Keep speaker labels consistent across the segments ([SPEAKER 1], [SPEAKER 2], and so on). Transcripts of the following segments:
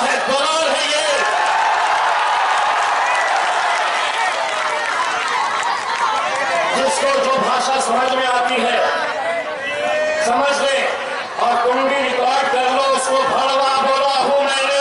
[SPEAKER 1] है, दलाल है ये। जिसको जो भाषा समझ में आती है समझ ले और कुंडी रिकॉर्ड कर लो, उसको भड़वा बोला हूं मैंने।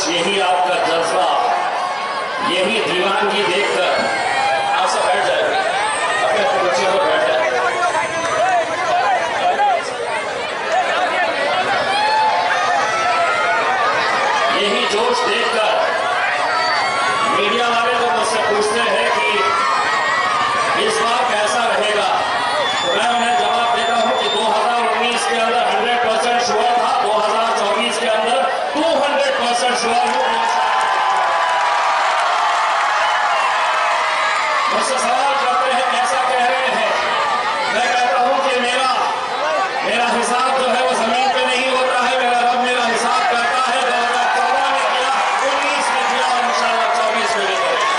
[SPEAKER 1] यही आपका जज्बा, यही दीवानगी देखकर आप सब बैठ जाएंगे, अपने अपने बच्चों को बैठ जाए। यही जोश देखकर मीडिया वाले तो मुझसे पूछते हैं कि इस बार कैसा रहेगा, तो मैं उन्हें जवाब देता हूं कि 2019 के अंदर 100% श्योर था, 2024 के अंदर 200% श्योर हूं। मुझसे सवाल करते हैं कैसा कह रहे हैं, मैं कहता हूं कि मेरा हिसाब जो है वो जमीन पे नहीं होता है, मेरा रब मेरा हिसाब करता है। 2014 में किया, 19 में किया और इंशाअल्लाह 24 में भी करेगा।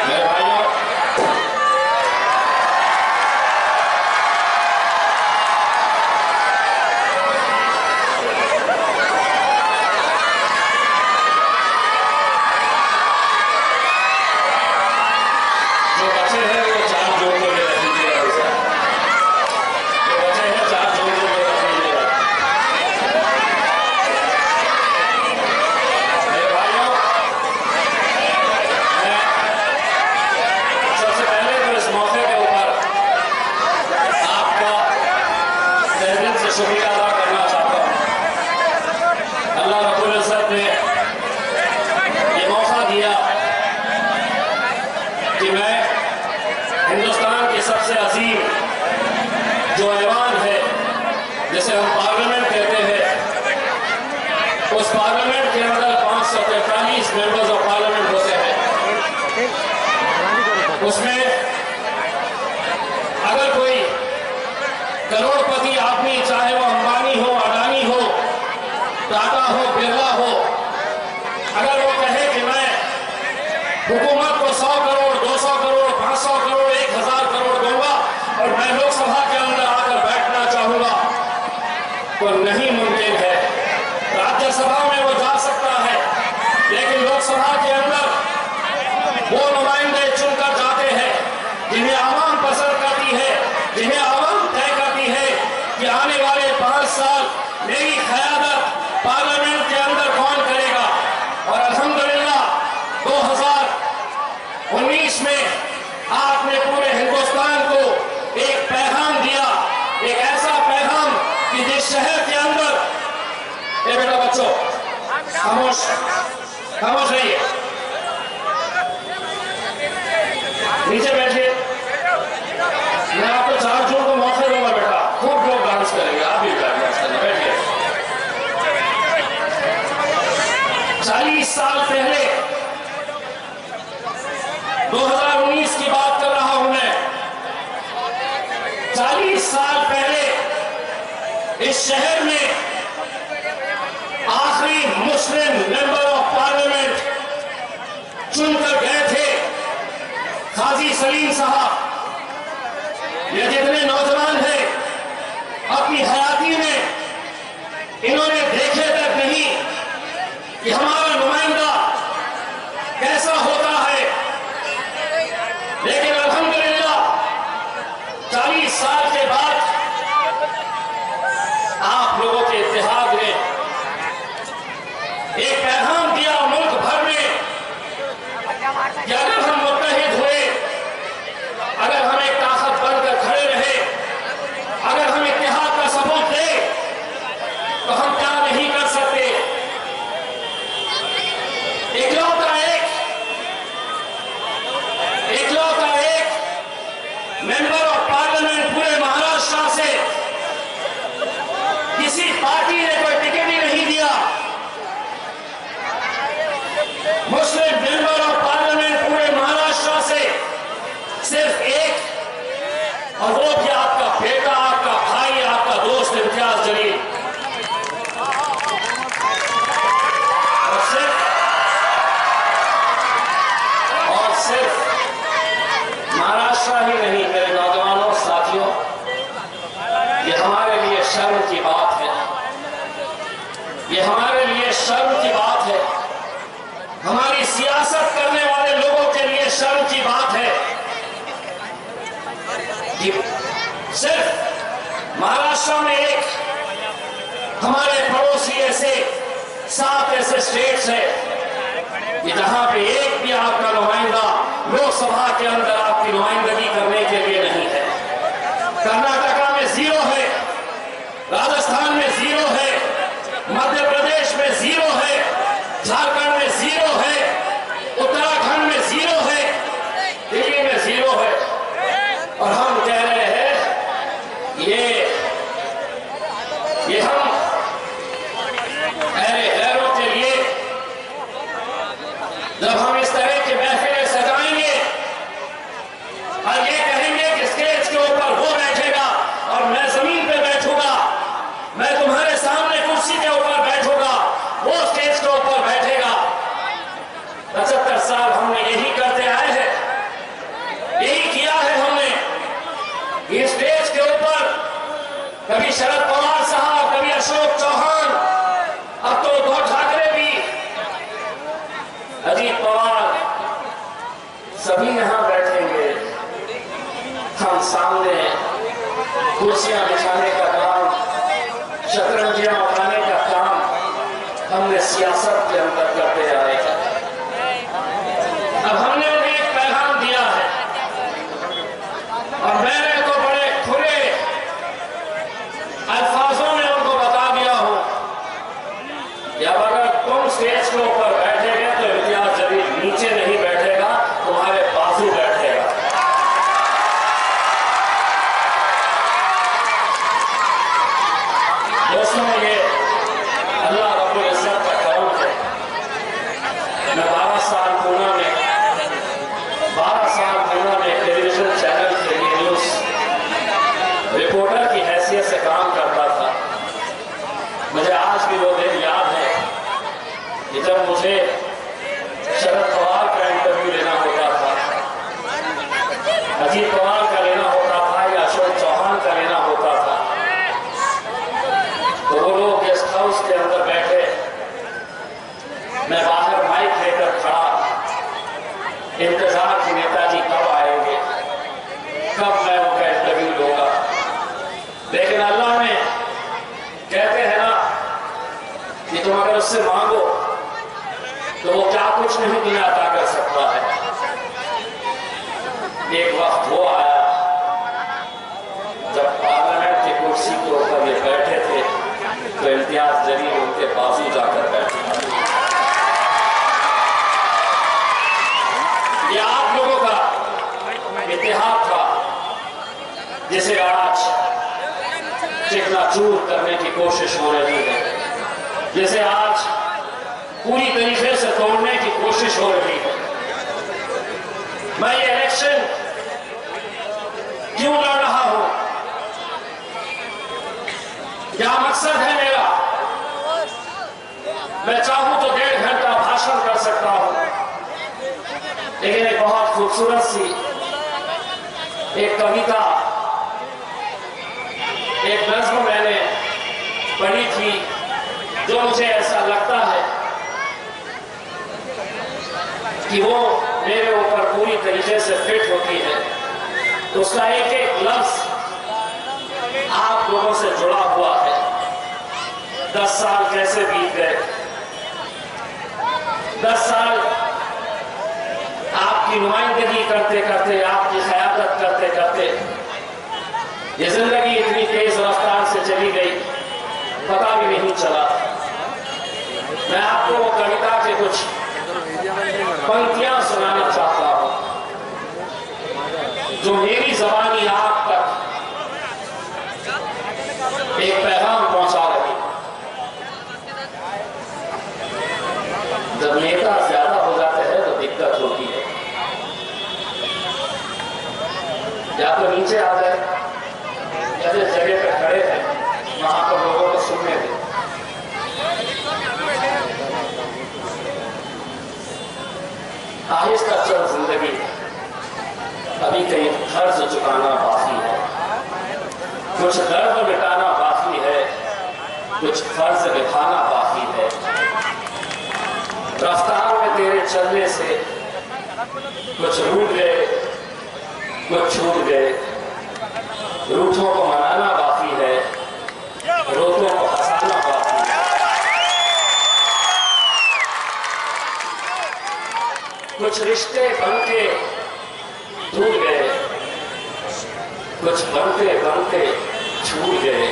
[SPEAKER 1] मेरे भाइयों, जो बचे हैं वो 4 जोड़ को ले रखिएगा, जो बचे हैं 4 जोड़ को ले रखिएगा। मेरे भाइयों, मैं सबसे पहले तो इस मौके के ऊपर आपका तहे दिल से शुक्रिया अदा करना चाहता हूं। अल्लाह रब्बुल इज्जत ने ये मौका दिया कि मैं हिंदुस्तान के सबसे अजीम जो ऐवान है, जिसे हम पार्लियामेंट कहते हैं, उस पार्लियामेंट के अंदर 543 मेंबर्स ऑफ पार्लियामेंट होते हैं। उसमें अगर कोई करोड़पति आदमी, चाहे वो अंबानी हो, अडानी हो, टाटा हो, बिरला हो, अगर वो कहे कि मैं हुकूमत को 100 करोड़, 200 करोड़, 500 करोड़, 1000 करोड़ दूंगा और मैं लोकसभा के अंदर आकर बैठना चाहूंगा, तो नहीं मुमकिन है। राज्यसभा में वो जा सकता है, लेकिन लोकसभा के अंदर वो नुमाइंदे चुनकर जाते हैं जिन्हें आवाम पसंद करती है, जिन्हें आवाम तय करती है कि आने वाले 5 साल मेरी क़यादत पार्लियामेंट के अंदर कौन करेगा। और अल्हम्दुलिल्लाह 2019 में आपने पूरे हिंदुस्तान को एक पैगाम दिया, एक ऐसा पैगाम कि जिस शहर के अंदर, ये बेटा बच्चों खामोश खामोश रहिए, नीचे बैठिए, मैं आपको 4 जून को मौका दूंगा बेटा, खूब लोग डांस करेंगे, आप भी डांस करना, बैठिए। 40 साल पहले 2019 की बात कर रहा हूं मैं, 40 साल पहले इस शहर में आखिरी मुस्लिम मेंबर ऑफ पार्लियामेंट चुनकर गए थे काजी सलीम साहब। ये जितने नौजवान हैं अपनी हयाती में इन्होंने देखे तक नहीं महाराष्ट्र में एक हमारे पड़ोसी ऐसे 7 ऐसे स्टेट्स है कि जहां पे एक भी आपका नुमाइंदा लोकसभा के अंदर आपकी नुमाइंदगी करने के लिए नहीं है। कर्नाटका में 0 है, राजस्थान में 0 है, मध्य प्रदेश में 0 है, झारखंड में 0 है, उत्तराखंड में 0 है, दिल्ली में 0 है। और हम कह रहे हैं ये हम गैरों के लिए जब हम इस तरह की महफिलें सजाएंगे और ये कहेंगे कि स्टेज के ऊपर वो बैठेगा और मैं जमीन पे बैठूंगा, मैं तुम्हारे सामने कुर्सी के ऊपर बैठूंगा, वो स्टेज के ऊपर बैठेगा। 75 साल हमने यही करते आए हैं, यही किया है हमने। इस स्टेज के ऊपर कभी शरद पवार साहब, कभी अशोक चौहान, अब तो उद्धव ठाकरे भी, अजीत पवार, सभी यहां बैठेंगे। हम सामने कुर्सियां बिछाने का काम, शतरंजियां उठाने का काम हमने सियासत के अंदर करते आए हैं। अब हमने उन्हें एक पैगाम दिया है और मैंने तो बड़े खुले अल्फाजों में उनको बता दिया हूं कि अब अगर तुम स्टेज के ऊपर बैठेगे तो इम्तियाज जलील नीचे नहीं बैठेगा, तुम्हारे बाजू बैठेगा। दोस्तों, ये अल्लाह रब्बुल इज्जत का करम है। मैं 12 साल पूना में टेलीविजन चैनल के लिए न्यूज रिपोर्टर की हैसियत से काम करता था। मुझे आज भी वो दिन याद है कि जब मुझे शरद पवार का इंटरव्यू लेना होता था, अजीत पवार का लेना होता था या अशोक चौहान का लेना होता था, तो वो लोग गेस्ट हाउस के अंदर बैठे, मैं बाहर माइक लेकर खड़ा, इंतजार की नेताजी कब आएंगे, कब मैं उनका इंटरव्यू लूंगा। लेकिन अल्लाह ने, कहते हैं ना कि तुम अगर उससे मांगो तो वो क्या कुछ नहीं दुनिया अता कर सकता है। एक वक्त वो आया जब पार्लियामेंट की कुर्सी के ऊपर ये बैठे थे तो इम्तियाज जलील उनके बाजू जाकर बैठे। ये आप लोगों का इतिहास था जिसे आज चकनाचूर करने की कोशिश हो रही है, जिसे आज पूरी तरीके से तोड़ने की कोशिश हो रही है। मैं ये इलेक्शन क्यों लड़ रहा हूं, क्या मकसद है मेरा? मैं चाहूं तो 1.5 घंटा भाषण कर सकता हूं, लेकिन एक बहुत खूबसूरत सी एक कविता, एक नज्म मैंने पढ़ी थी जो मुझे ऐसा लगता है कि वो मेरे ऊपर पूरी तरीके से फिट होती है। उसका एक एक लफ्ज आप लोगों से जुड़ा हुआ है। 10 साल कैसे बीत गए, 10 साल आपकी नुमाइंदगी करते करते, आपकी क़यादत करते करते ये जिंदगी इतनी तेज रफ्तार से चली गई, पता भी नहीं चला। मैं आपको वो कविता के कुछ पंक्तियां सुनाना चाहता हूं जो मेरी ज़बानी आप तक एक पैगाम पहुंचा रही। जब नेता ज्यादा हो जाते हैं तो दिक्कत होती है, या तो नीचे आ जाए या जिस जगह पे खड़े हैं वहां पर लोगों को सुनने दें। आहिस्ता चल जिंदगी, अभी कहीं कर्ज चुकाना बाकी है, कुछ दर्द मिटाना बाकी है, कुछ फर्ज निभाना बाकी है। रफ्तार में तेरे चलने से कुछ रूठ गए, कुछ छूट गए, रूठों को मनाना बाकी है, रोतों को हंसाना बाकी है। कुछ रिश्ते बनके टूट गए, कुछ बनते बनते छूट गए।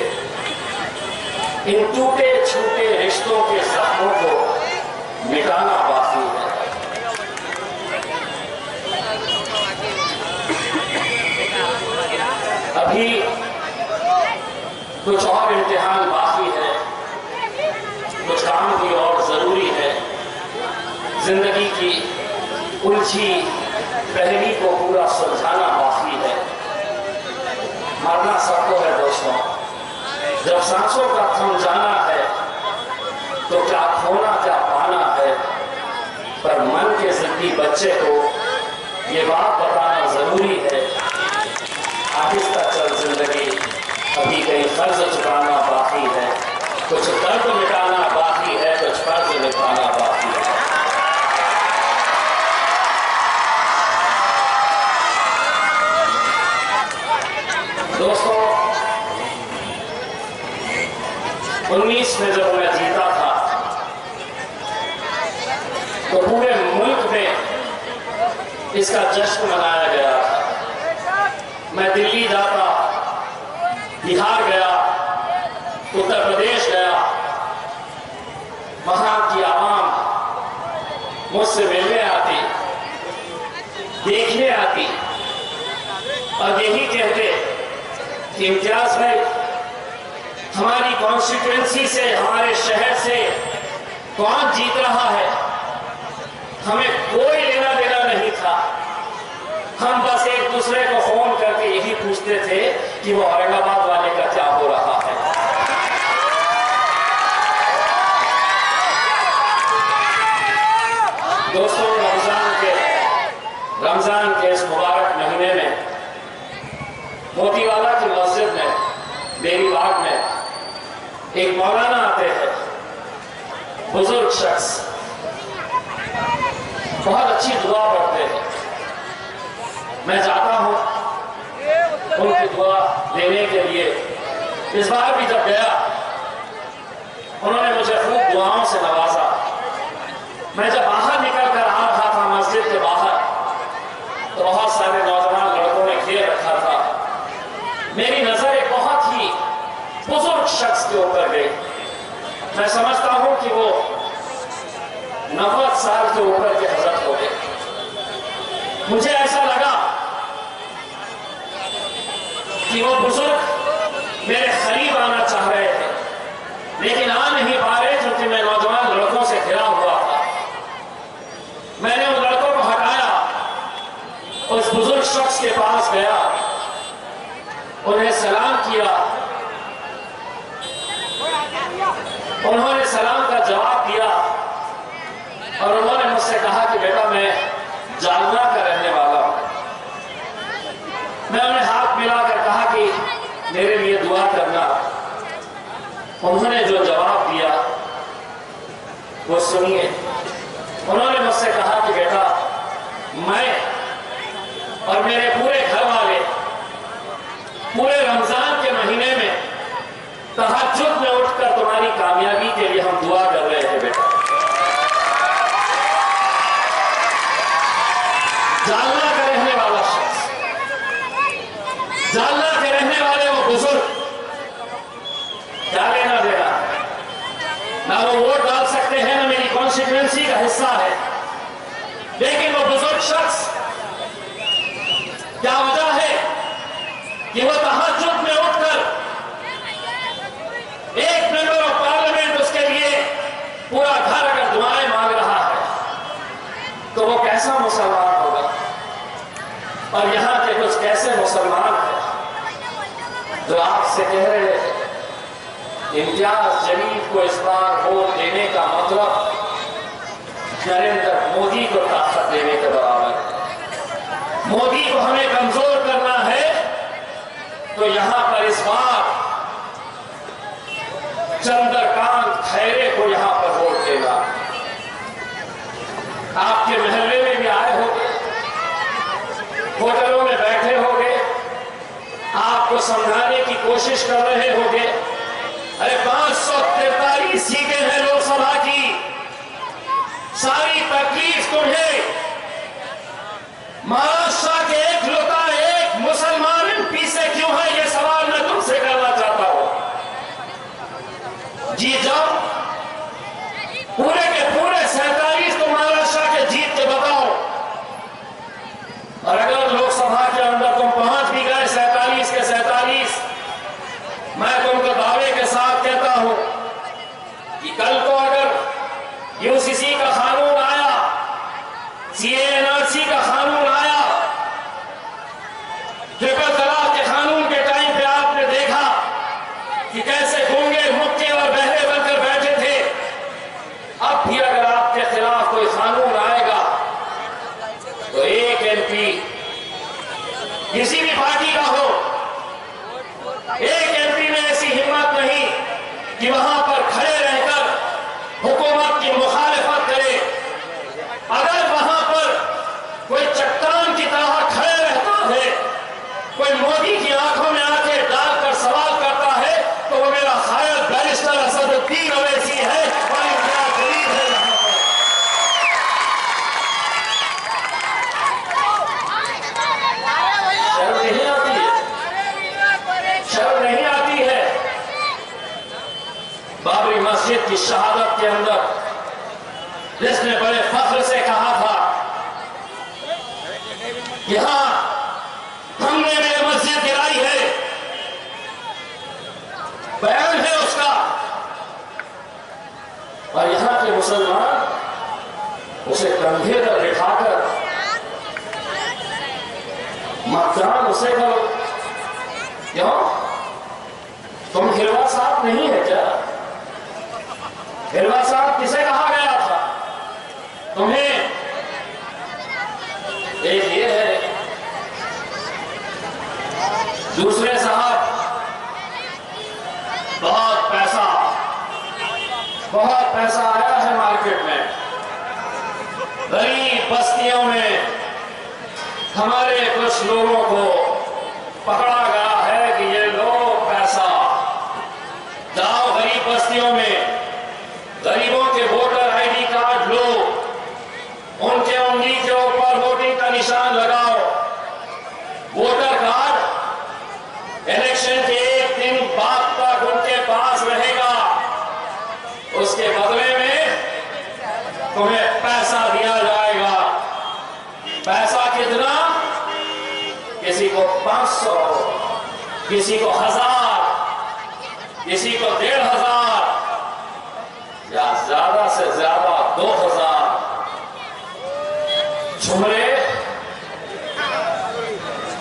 [SPEAKER 1] इन टूटे छूटे रिश्तों के जख्मों को मिटाना बाकी है। अभी कुछ और इम्तिहान बाकी है, कुछ काम भी और जरूरी है। जिंदगी की उलझी पहली को पूरा सुलझाना बाकी है। मरना सबको है दोस्तों, जब सांसों का थम जाना है तो क्या खोना क्या पाना है। पर मन के जिद्दी बच्चे को ये बात बताना जरूरी है, आहिस्ता चल जिंदगी, अभी कहीं कर्ज चुकाना बाकी है। कुछ दर्द मिटाना बाकी है, कुछ कर्ज मिटाना बाकी है। दोस्तों, 19 में जब मैं जीता था तो पूरे मुल्क में इसका जश्न मनाया गया था। मैं दिल्ली जाता, बिहार गया, उत्तर प्रदेश गया, वहां की आवाम मुझसे मिलने आती, देखने आती और यही कहते कि इम्तियाज भाई, हमारी कॉन्स्टिट्यूएंसी से, हमारे शहर से कौन जीत रहा है, हमें कोई लेना देना नहीं था। हम बस एक दूसरे को फोन करके यही पूछते थे कि वो औरंगाबाद वाले का क्या हो रहा है। दोस्तों, रमजान के इस मुबारक महीने में मोतीवाला की मस्जिद में, बेरीबाग में एक मौलाना आते हैं, बुजुर्ग शख्स, बहुत अच्छी दुआ पढ़ते हैं। मैं जाता हूं उनकी दुआ लेने के लिए। इस बार भी जब गया, उन्होंने मुझे खूब दुआओं से नवाजा। मैं जब बाहर निकल कर आ रहा था मस्जिद के बाहर, तो बहुत सारे नौजवान लड़कों ने घेर रखा था। मेरी नजर एक बहुत ही बुजुर्ग शख्स के ऊपर गई। मैं समझता हूं कि वो 90 साल के ऊपर के हजरत हो गए। मुझे ऐसा लगा कि वो बुजुर्ग मेरे करीब आना चाह रहे थे, लेकिन आ नहीं पा रहे क्योंकि मैं नौजवान लड़कों से घिरा हुआ था। मैंने उन लड़कों को हटाया, उस बुजुर्ग शख्स के पास गया, उन्हें सलाम किया। उन्होंने सलाम का जवाब दिया और उन्होंने मुझसे कहा कि बेटा, मैं जालना का रहने वाला हूं। मैं उन्हें हाथ मिलाकर कहा कि मेरे लिए दुआ करना। उन्होंने जो जवाब दिया वो सुनिए। उन्होंने मुझसे कहा कि बेटा, मैं और मेरे पूरे घर वाले पूरे रमजान के महीने में तहज्जुद में उठकर तुम्हारी कामयाबी के लिए हम दुआ कर रहे हैं बेटा। जालना का रहने वाला शख्स, जालना के रहने वाले वो बुजुर्ग, क्या लेना देना, ना वो वोट डाल सकते हैं, ना मेरी कॉन्स्टिट्यूएंसी का हिस्सा है, लेकिन वो बुजुर्ग शख्स, क्या वजह है कि वो तहज्जुद में उठकर एक मेंबर ऑफ पार्लियामेंट उसके लिए पूरा घर अगर दुआएं मांग रहा है तो वो कैसा मुसलमान होगा। और यहां के कुछ कैसे मुसलमान हैं जो आपसे कह रहे हैं इम्तियाज जलील को इस बार वोट देने का मतलब नरेंद्र मोदी को ताकत देने के बराबर है। मोदी को हमें कमजोर करना है तो यहां पर इस बार चंद्रकांत खैरे को यहां पर वोट देगा। आपके महल्ले में भी आए होंगे, होटलों में बैठे होंगे, आपको समझाने की कोशिश कर रहे होंगे, अरे महाराष्ट्र के एक लौता एक मुसलमान एमपी से क्यों है, यह सवाल मैं तुमसे करना चाहता हूं। जीत जाओ पूरे के पूरे 47 तो महाराष्ट्र के जीत के बताओ। और अगर लोकसभा के अंदर तुम पहुंच भी गए 47 के 47, मैं तुमको दावे के साथ कहता हूं कि कल को अगर यूसीसी का कानून आया, सीएनआरसी का कानून आया, ट्रिपल तलाक के कानून के टाइम पे आपने देखा कि कैसे गूंगे मुक्के और बहरे बनकर बैठे थे। अब भी अगर आपके खिलाफ कोई कानून आएगा तो एक एमपी किसी भी पार्टी का हो, एक एमपी में ऐसी हिम्मत नहीं कि वहां पर खड़े रहकर हुकूमत की मुखालिफत करे। अगर वहां पर कोई चट्टान की तरह खड़े रहता है, कोई मोदी की आंखों में आंखें डालकर सवाल करता है, तो वो मेरा खायल बैरिस्टर असदुद्दीन ओवैसी है। और क्या गरीब है यहाँ पर। शर्म नहीं आती है, शर्म नहीं आती है। बाबरी मस्जिद की शहादत के अंदर जिसने बड़े फख्र से कहा था कि हां हमने मेरी मस्जिद गिराई है, बयान है उसका, और यहां के मुसलमान उसे कंधे पर बिठाकर मतदान उसे करो। क्यों? तुम हिलवा साहब नहीं है क्या? हिलवा साहब किसे कहा गया था? तुम्हें एक ये है, दूसरे साहब बहुत पैसा आया है मार्केट में, गरीब बस्तियों में हमारे कुछ लोगों को पकड़ा गया है कि ये लो पैसा, जाओ गरीब बस्तियों में गरीबों के वोटर आईडी कार्ड लो, उनके उंगली के ऊपर वोटिंग का निशान लगाओ। वोटर कार्ड इलेक्शन के एक दिन बाद तक उनके पास रहेगा, उसके बदले में तुम्हें पैसा दिया जाएगा। पैसा कितना? किसी को 500, किसी को 1000, किसी को 1500, या ज्यादा से ज्यादा 2000। झुमरे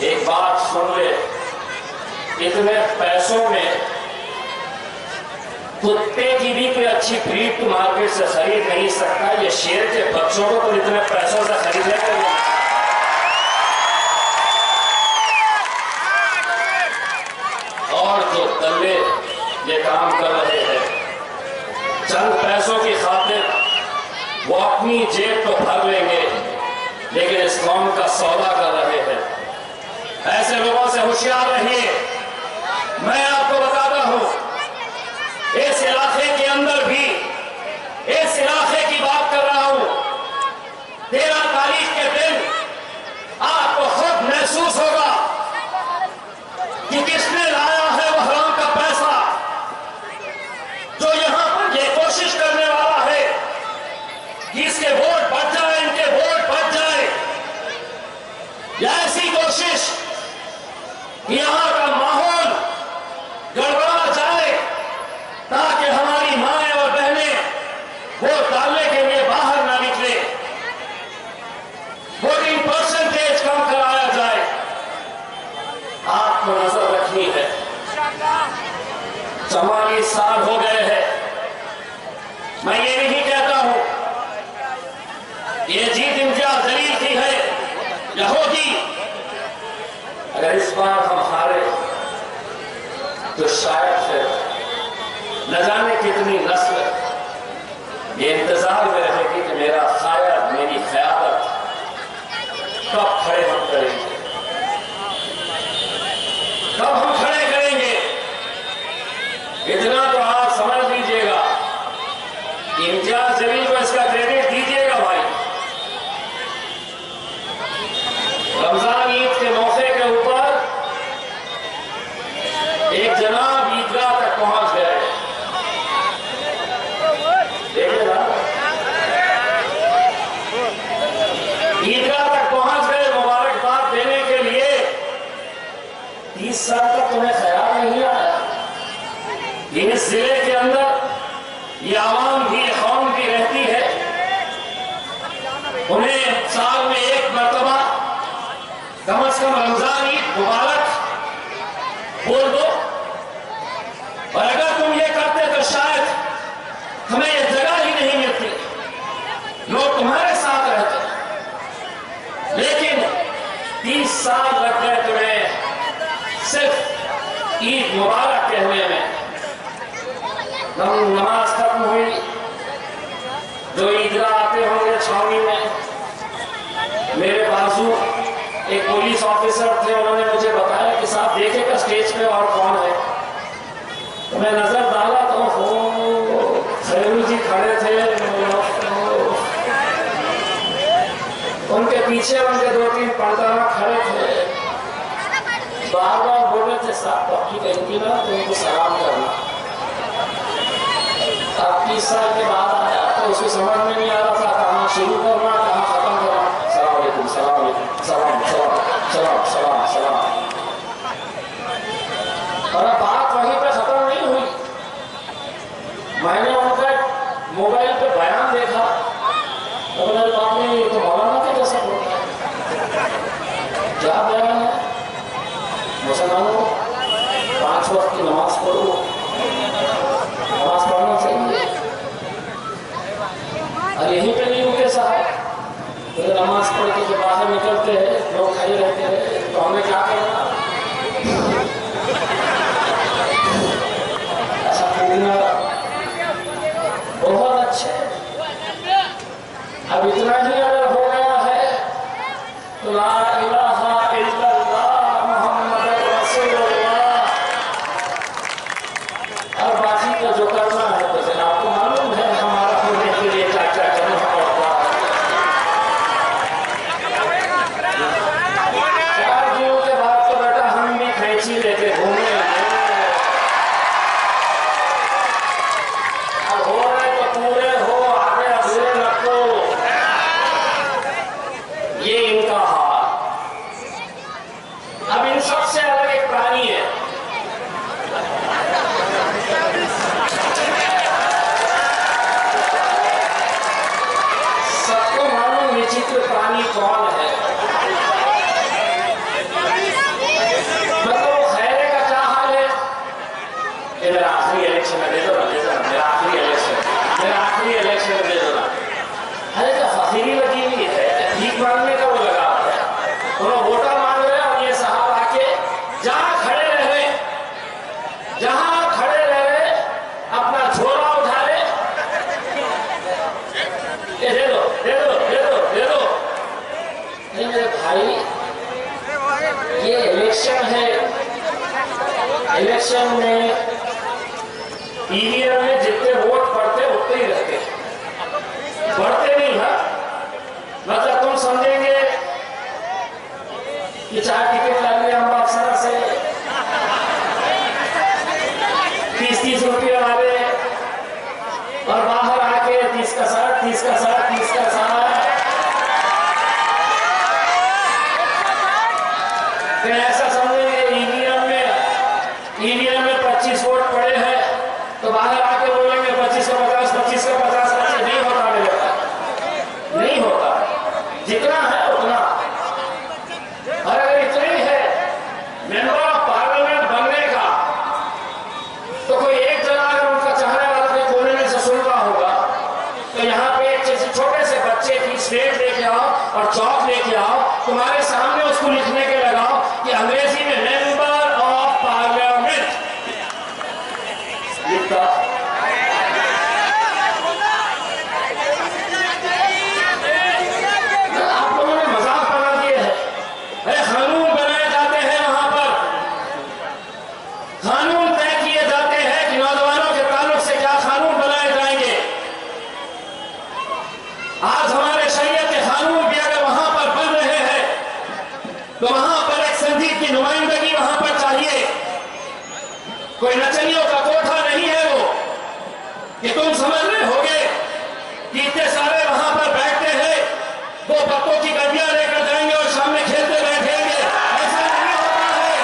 [SPEAKER 1] एक बात सुन ले, इतने पैसों में कुत्ते की भी कोई अच्छी ब्रीड तो मार्केट से खरीद नहीं सकता। ये शेर के बच्चों को तो इतने पैसों से खरीद लेते हैं। और जो दल्ले ये काम कर रहे हैं चंद पैसों की खातिर, वो अपनी जेब तो भर लेंगे लेकिन इस कौम का सौदा कर रहे हैं। ऐसे लोगों से होशियार रहिए। मैं आपको बताता हूं, इस इलाके के अंदर भी, इस इलाके की बात कर रहा हूं, 13 तारीख के दिन आपको खुद महसूस होगा कि किसने लाया है वो हराम का पैसा, जो यहां पर ये कोशिश करने वाला है कि इसके वोट बढ़ जाए, इनके वोट बढ़ जाए, या ऐसी कोशिश कि यहां का माहौल गड़बड़ा जाए ताकि हमारी माएं और बहनें वोट डालने के लिए बाहर ना निकले, वोटिंग परसेंटेज कम कराया जाए। आपको नजर रखनी है। 44 साल हो गए हैं। मैं ये नहीं कहता हूं ये जीत इम्तियाज जलील की है या होगी। अगर इस बार हम हारे तो शायद फिर न जाने कितनी नस्ल ये इंतजार में रहेगी कि मेरा शायद मेरी क़यादत कब खड़े हम करेंगे, कब हम खड़े करेंगे। इतना तो आप समझ लीजिएगा, इम्तियाज जलील को इसका क्रेडिट दीजिएगा भाई। जिले के अंदर ये आवाम भी कौम भी रहती है, उन्हें साल में एक मरतबा कम से कम रमजान ईद मुबारक बोल दो। और अगर तुम ये करते तो शायद हमें ये जगह ही नहीं मिलती, लोग तुम्हारे साथ रहते। लेकिन 30 साल लग गए तुम्हें सिर्फ ईद मुबारक कहने में। नमाज खत्म हुई, जो ईदगाह आते होंगे छावनी में, मेरे बाजू एक पुलिस ऑफिसर थे, उन्होंने मुझे बताया कि साहब देखेगा स्टेज पे और कौन है। तो मैं नजर डाला तो खैरू जी खड़े थे, उनके पीछे उनके 2-3 पर्दाना खड़े थे, बार बार बोल रहे थे साहब पक्की कहीं ना तो उनको सलाम करना। अब 30 साल के बाद आया तो उसको समझ में नहीं आ रहा था कहाँ शुरू करना कहाँ खत्म करना। सलाम अलैकुम, सलाम अलैकुम, सलाम सलाम सलाम सलाम सलाम। और अब बात वहीं पे खत्म नहीं हुई। मैंने उनका मोबाइल पे बयान देखा तो मेरे बाप ने ये तो मौलाना के जैसा बोलता है। क्या बयान है? मुसलमानों 5 वक्त की नमाज पढ़ो, नमाज पढ़ना चाहिए। और यहीं पे नहीं रुके साहब, तो नमाज पढ़ के जब बाहर निकलते हैं लोग खड़े रहते हैं, तो हमें क्या करना? ऐसा पूछना बहुत अच्छे। अब इतना ही अगर हो गया है तो ला इलाहा इल्लल्लाह मुहम्मद रसूलुल्लाह, और बाकी का जो करना है तो फिर आपको मालूम है हमारा होने के लिए क्या क्या करना पड़ता है। 4 दिनों के बाद तो बेटा हम भी कैंची लेके घूमने लगे। अब हो रहे तो पूरे हो, आगे अधूरे रखो, ये इनका हाल। अब इन सबसे अलग एक प्राणी है, सबको मालूम विचित्र प्राणी कौन है। मतलब वो खैरे का क्या हाल है? ये मेरा आखिरी इलेक्शन में दे दो ना, मेरा आखिरी इलेक्शन में दे दो ना। अरे क्या फकीरी लगी हुई है, भीख मांगने का वो लगा है। वो वोटर मांग रहे हैं और ये साहब आके जहां खड़े रहे अपना झोला उठा ले, ये दे दो दे दो दे दो दे दो। नहीं मेरे भाई, ये इलेक्शन है, इलेक्शन में ईवीएम में जितने वोट पड़ते उतने ही रहते, बढ़ते नहीं है। मतलब तुम समझेंगे कि 4 टिकट लग गए हम अफसर से 30-30 रुपये वाले, और बाहर आके 30 का 60, 30 का 60, 30 का 60। फिर ऐसा समझेंगे ईवीएम में 25 वोट पड़े हैं तो बाहर आके बोलेंगे 25 का 50, 25 का 50, 25 नहीं होता मेरे पास, नहीं होता। जितना है उतना। और अगर इतना ही है मेंबर ऑफ पार्लियामेंट बनने का, तो कोई एक जना अगर उनका चाहने वाला के कोने में से सुन रहा होगा तो यहाँ पे एक छोटे से बच्चे की स्लेट लेके आओ और चौक लेके आओ, तुम्हारे सामने उसको लिखने के लगाओ कि अंग्रेजी में मेंबर ऑफ पार्लियामेंट लिखता। आप लोगों ने मजाक बना दिए है। अरे कानून बनाए जाते हैं, वहां पर कानून तय किए जाते हैं कि नौजवानों के ताल्लुक से क्या कानून बनाए जाएंगे। आज हमारे शरीयत के कानून भी अगर वहां पर बन रहे हैं तो वहां पर एक संसद की नुमाइंदगी वहां पर चाहिए। कोई नचनियों का कोठा नहीं है वो कि तुम समझ रहे होगे कि इतने सारे वहां पर बैठते हैं, 2 पत्तों की गड्डियां लेकर जाएंगे और सामने खेलते बैठेंगे। ऐसा नहीं होता है।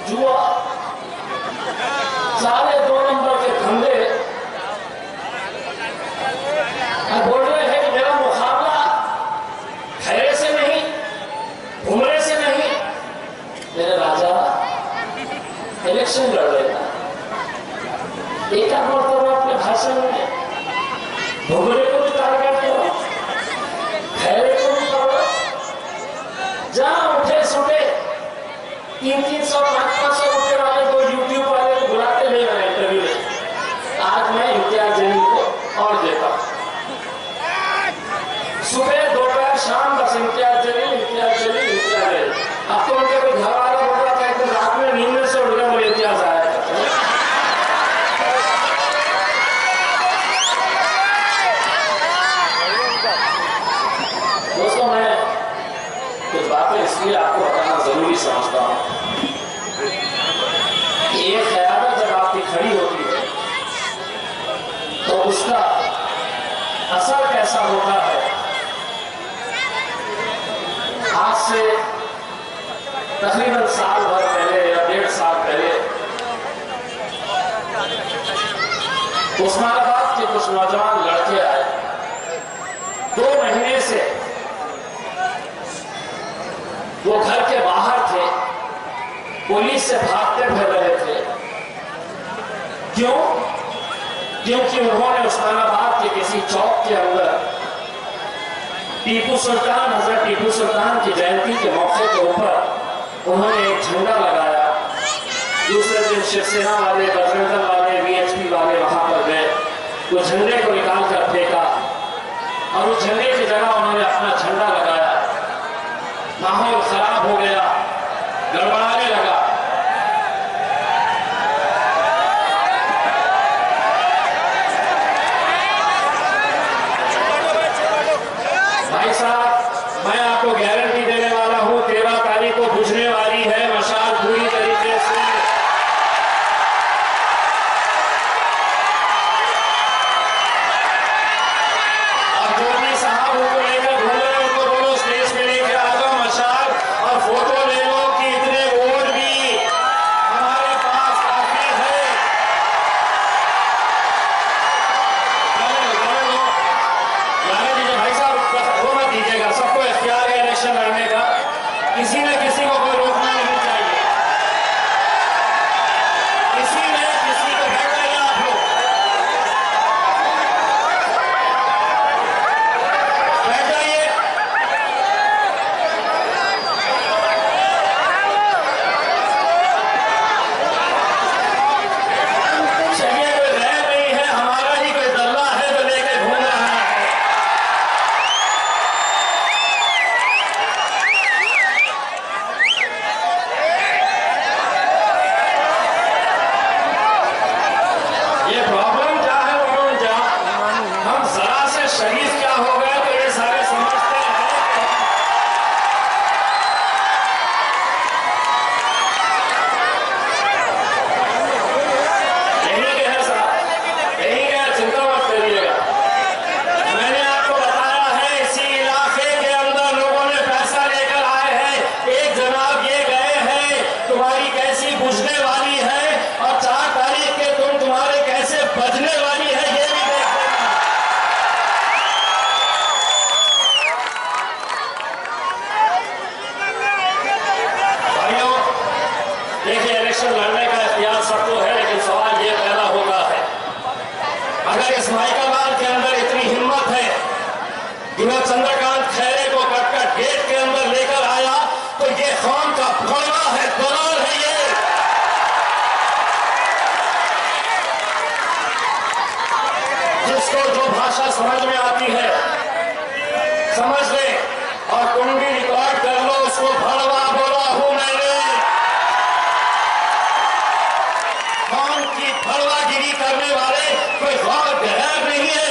[SPEAKER 1] जुआ, सारे 2 नंबर के धंधे। बोल रहे हैं कि मेरा मुकाबला खैरे से नहीं, उम्रे से नहीं, मेरे राजा इलेक्शन लड़ रहे था। एक मरतबा अपने भाषण में भुमरे को भी टारगेट करो, खैरे को भी करो, जहां उठे सुटे 300-300 500 रुपए वाले को यूट्यूब वाले को बुलाते नहीं मैंने इंटरव्यू में। आज मैं इम्तियाज जलील को और देता हूं, सुबह दोपहर शाम बस इम्तियाज जलील, इम्तियाज जलील, इम्तियाज जलील। अब तो उनके कोई घर वाला बोल रहा था एकदम रात में नींद में से उठ गया, मुझे इम्तियाज आया था। दोस्तों मैं कुछ बातें इसलिए आपको बताना जरूरी समझता हूं कि ये क़यादत जब आपकी खड़ी होती है तो उसका असर कैसा होता है। आज से तकरीबन साल भर पहले या 1.5 साल पहले उस्मानाबाद के कुछ नौजवान लड़के आए। 2 महीने से वो घर के बाहर थे, पुलिस से भागते फिर रहे थे। क्यों? क्योंकि उन्होंने उस्मानाबाद के किसी चौक के अंदर टीपू सुल्तान, हजरत टीपू सुल्तान की जयंती के मौके के ऊपर उन्होंने एक झंडा लगाया। दूसरे दिन शिवसेना वाले, बजरंग दल वाले, वीएचपी वाले वहां पर गए, वो झंडे को निकाल कर फेंका और उस झंडे की जगह उन्होंने अपना झंडा लगाया। माहौल खराब हो गया, गड़बड़ाने लगा। भाई साहब, मैं आपको गारंटी देने वाला हूं 13 तारीख को बुझने वाली है मशाल पूरी तरीके से। अब जो भी साहब उनको लेकर घूम रहे हैं उनको बोलो स्टेज पे लेके आ जाओ मशाल और फोटो ले लो कि इतने वोट भी हमारे पास काफी है। जाने दीजिए भाई साहब, वो मत दीजिएगा, सबको इख्तियार है इलेक्शन लड़ने का, किसी न किसी को कोई रोकना नहीं चाहिए। किसी ने किसी को बैठ जाइए आप लोग, बैठ जाइए। चलिए, कोई गैर नहीं है, हमारा ही कोई दल्ला है जो लेके घूम रहा है। ये प्रॉब्लम क्या है उन्होंने हम जरा से शरीफ क्या हो गए तो ये सारे समझते हैं। यही के है साहब, यही के है, चिंता मत करिएगा। मैंने आपको बताया है इसी इलाके के अंदर लोगों ने पैसा लेकर आए हैं। एक जनाब ये गए हैं तुम्हारी कैसी बुझने वाली है और 4 तारीख के तुम्हारे कैसे बजने वाली है ये भी देख लेना। भाइयों देखिए, इलेक्शन लड़ने का इख्तियार सबको है, लेकिन सवाल ये पैदा होता है अगर इस माइकाबाद के अंदर इतनी हिम्मत है कि मैं चंद्रकांत खैरे को कटकट गेट के अंदर लेकर आया तो ये कौन का भड़वा है, दलाल है ये। जिसको जो भाषा समझ में आती है समझ ले और कुंडली रिकॉर्ड कर लो, उसको भड़वा बोला हूं मैंने। कौन की भड़वागिरी करने वाले कोई गौर गैर नहीं है।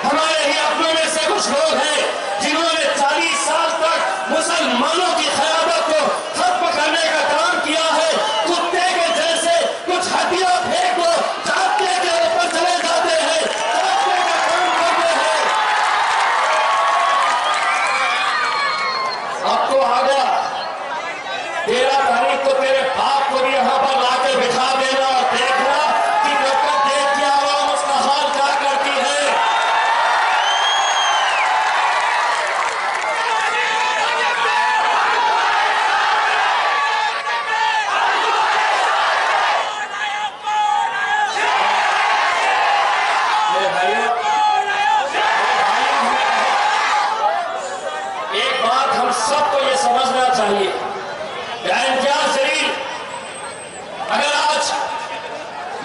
[SPEAKER 1] हमारे ही अपनों में से कुछ लोग हैं जिन्होंने 40 साल तक मुसलमानों की क़यादत को खत्म करने का काम किया है। कुत्ते के जैसे कुछ हड्डियां फेंक दो, चाहते के ऊपर चले जाते हैं, चाहते का काम करते हैं। अब तो आ गया 13 तारीख को तेरे बाप को भी यहां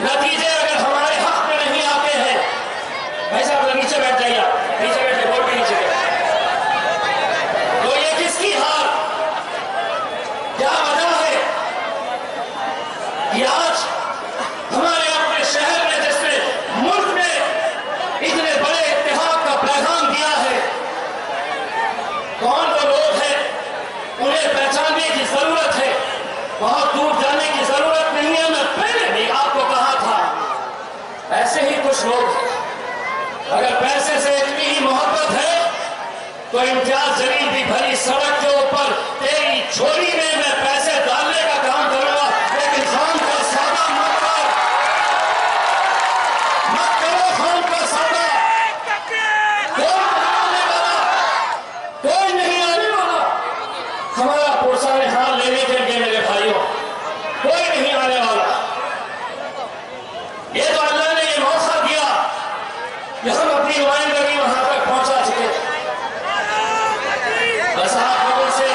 [SPEAKER 1] नतीजे अगर हमारे हक में नहीं आते हैं, भाई साहब नीचे बैठ जाइए, आप नीचे बैठे, बोर्ड के नीचे बैठे, तो ये किसकी हार, क्या वजह है कि आज हमारे अपने शहर में, जिसने मुल्क में इतने बड़े इत्तेहाद का पैगाम दिया है, कौन वो लोग हैं, उन्हें पहचानने की जरूरत है, बहुत दूर जाने की जरूरत नहीं है। मैं पहले भी आपको कहा था, ऐसे ही कुछ लोग हैं, अगर पैसे से इतनी ही मोहब्बत है तो इम्तियाज जलील भी भरी सड़क के ऊपर तेरी झोली में मैं पैसे डालने का काम करूंगा, लेकिन खान का सौदा मत कर, मत करो खान का सौदा। कोई नहीं आने वाला हमारा पुरसाने हाल लेने के लिए, मेरे भाइयों, कोई नहीं आने वाला। ये तो अल्लाह ने ये मौका दिया कि हम अपनी नुमाइंदगी वहां तक पहुंचा चुके। बस आप लोगों से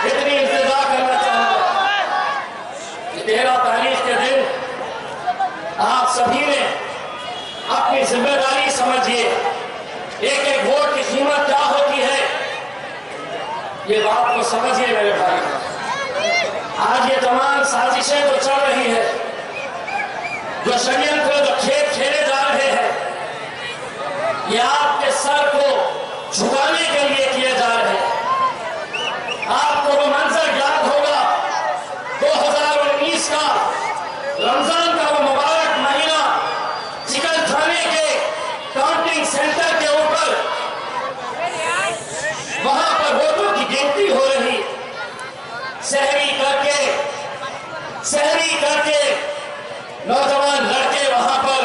[SPEAKER 1] इतनी इंतजार करना चाहूंगा कि 13 तारीख के दिन आप सभी ने अपनी जिम्मेदारी समझिए, एक एक वोट की कीमत क्या होती है, ये बात को समझिए मेरे भाई। आज ये तमाम साजिशें जो चल रही है, जो षड्यंत्र, जो खेल खेले जा रहे हैं, ये आपके सर को झुकाने के लिए किए जा रहे हैं। आपको वो मंजर याद होगा 2019 का रमजान का वो मुबारक महीना, चिकन खाने के काउंटिंग सेंटर के ऊपर वहां पर वोटों की गिनती हो रही, सहरी करके नौजवान लड़के वहां पर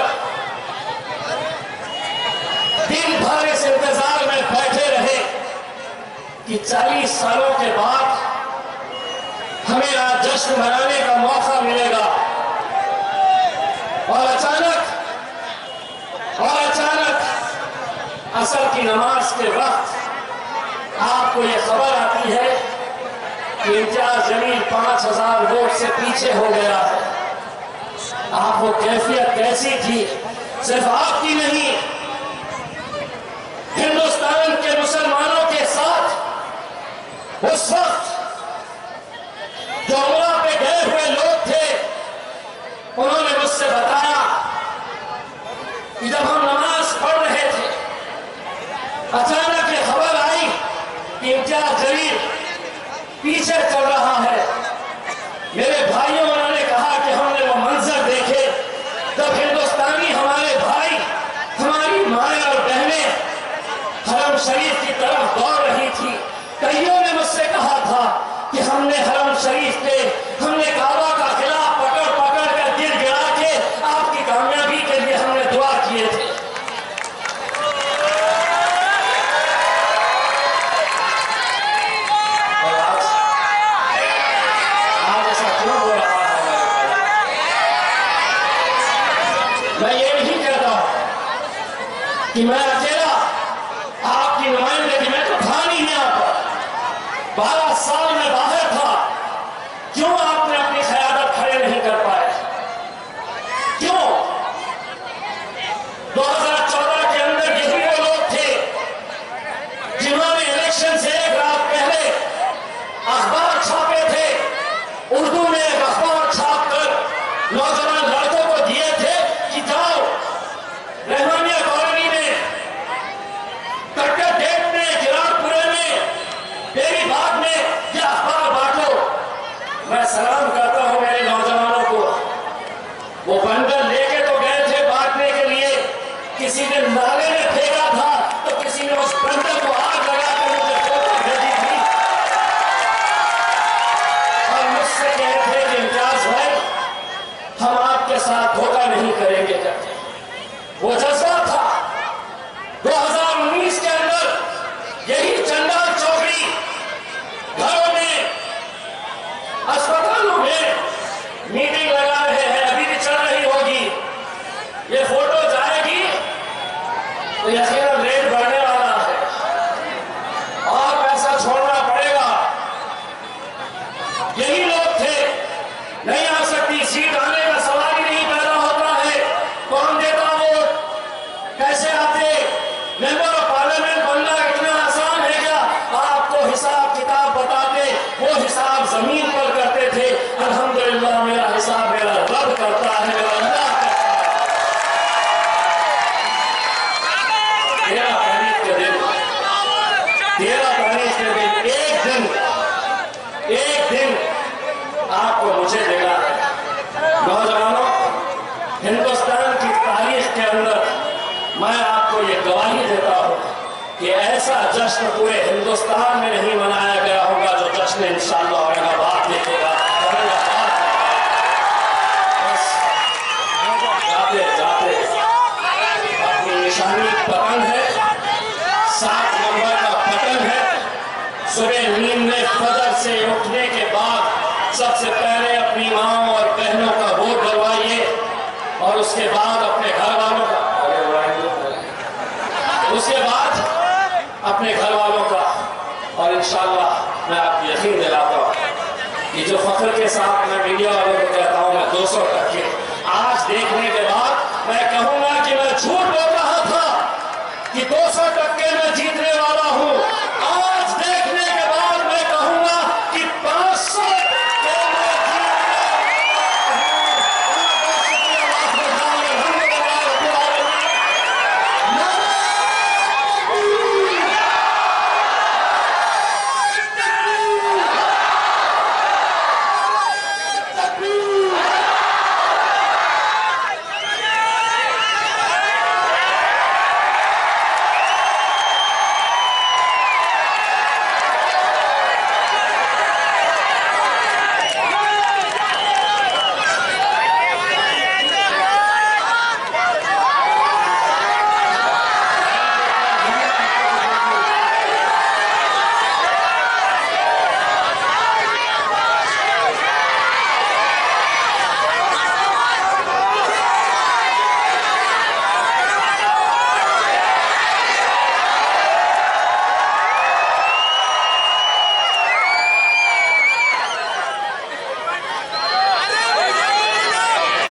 [SPEAKER 1] दिन भर इस इंतजार में बैठे रहे कि 40 सालों के बाद हमें आज जश्न मनाने का मौका मिलेगा, और अचानक असर की नमाज के वक्त आपको यह खबर आती है कि इम्तियाज जलील 5000 वोट से पीछे हो गया है। आप वो कैफियत कैसी थी, सिर्फ आपकी नहीं, हिंदुस्तान के मुसलमानों के साथ उस वक्त जो उमरा पे गए हुए लोग थे, उन्होंने मुझसे बताया कि जब हम नमाज पढ़ रहे थे, अचानक ये खबर आई कि इम्तियाज जलील पीछे चल रहा है। मेरे भाइयों, उन्होंने कहा कि हमने वो मंजर देखे जब हिंदुस्तानी हमारे भाई, हमारी माएं और बहनें हरम शरीफ की तरफ दौड़ रही थी। कईयों ने मुझसे कहा था कि हमने हरम शरीफ के, हमने काबा का किला पकड़ पकड़ कर गिर गिरा के आपकी कामयाबी के लिए हमने दुआ किए थे। और आज ऐसा क्यों हो रहा है? मैं ये नहीं कहता कि मैं अकेला आपकी नुमाइंदगी में तो था नहीं यहाँ पर, 12 साल में बाहर था, क्यों आपने अपनी क़यादत खड़े नहीं कर पाए? क्यों 2014 के अंदर यही वो लोग थे जिन्होंने इलेक्शन से एक रात पहले अखबार छापे थे, उर्दू में एक अखबार छाप कर नौजवान लड़कों को दिए थे कि जाओ रहमानिया कॉलोनी में, कट्टर डेट में, किरारपुरे में, बेरी बाग में ये अखबार बांटो। मैं सलाम करता हूं मेरे नौजवानों को, वो बंडल लेके तो गए थे बांटने के लिए, किसी ने नाले में फेंका था तो किसी ने उस बंडल को आग लगा कर मुझे फोटो भेजी थी और मुझसे कहे थे कि इम्तियाज भाई हम आपके साथ धोखा नहीं करेंगे करके। वो जज्बा था 2019 के अंदर, यही चंडाल चौकड़ी, घरों में, अस्पतालों में मीटिंग लगा रहे हैं, अभी भी चल रही होगी। ये फोटो जाएगी तो यकीनन रेट बढ़ने वाला है और पैसा छोड़ना पड़ेगा। यही लोग थे, नहीं आ सकती सीट, आने का सवाल ही नहीं पैदा होता। कि ऐसा जश्न पूरे हिंदुस्तान में नहीं मनाया गया होगा जो जश्न इंशाअल्लाह औरंगाबाद देखेगा। बस जाते जाते अपनी निशानी पतन है, 7 नंबर का पतन है। सुबह नींद में फजर से उठने के बाद सबसे पहले अपनी माँ और बहनों का वोट डलवाइए और उसके बाद अपने घर वालों का, उसके बाद अपने घर वालों का। और इंशाअल्लाह मैं आपको यकीन दिलाता हूँ कि जो फख्र के साथ मैं मीडिया वालों को कहता हूँ, मैं 200